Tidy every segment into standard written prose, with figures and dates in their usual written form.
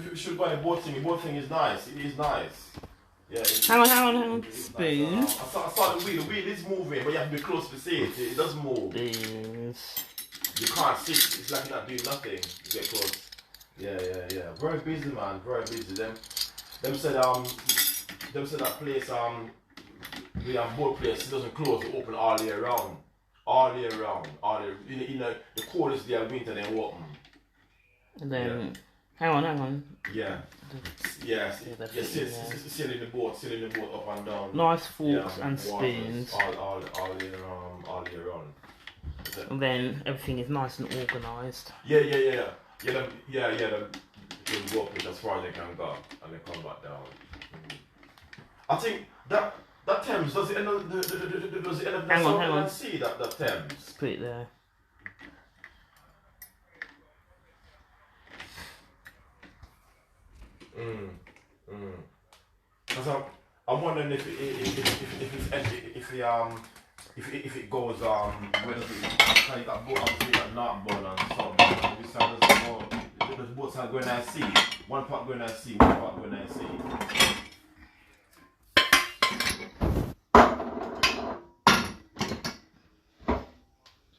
we should buy the boat thing. The boat thing is nice. It is nice. Yeah. Hang on. Spoon. Nice. I saw the wheel. The wheel is moving, but you have to be close to see it. It does move. Spoons. You can't see. It's like you're not doing nothing. You get close. Yeah. Very busy, man. Very busy. Them said that place we have boat place. It doesn't close. It open all year round. All year round. You know the coldest day of winter they open. And then hang on. Yeah. Sailing the boat up and down. Nice forks and spoons. All year round. And then everything is nice and organised. Yeah. Them go up as far as they can go and then come back down. I think that Thames does it end of the hang on. See that Thames. Put it there. Because I'm wondering if it goes where does it kind of got boat obviously got Northbound and something. Those boats are going at sea. One part going at sea, one part going at sea.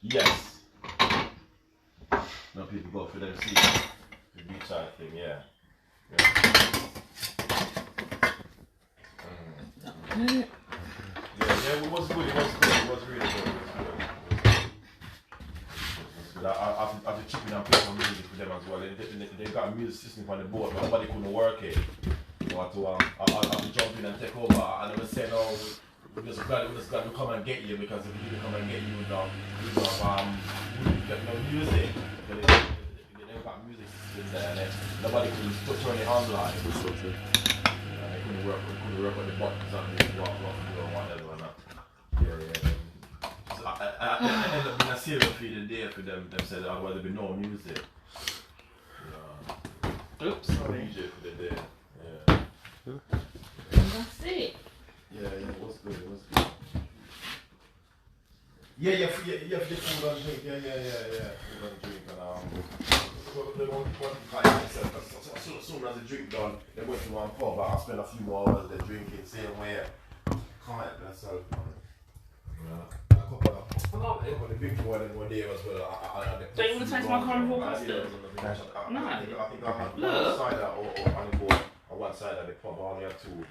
Yes. No people go for them sea. The beach side thing, yeah. Yeah, it was good. It was really good. I have to chip in and play some music for them as well. They got a music system on the boat, but nobody couldn't work it. So I have to jump in and take over. And they were saying, "Oh, we're just glad to come and get you because if we didn't come and get you, get no music." They got music systems there, and nobody could turn it on live. They couldn't work with the buttons and what whatever. Yeah. So I ended up being a serious fee the day for them. Them said otherwise there'd be no music. Oops, sorry. DJ for the day. Yeah. That's it. Yeah, it was good. Yeah, for the food and drink. Yeah. Food and drink and they want to buy themselves. As soon as the drink done, they went to one pub. I spent a few more hours there drinking, same way. Can't help myself, man. A couple of the big boy and one day as well. Don't you want to taste my carnivore custard? No. I think I had one side or on the board, or one side of the pub. I only had two.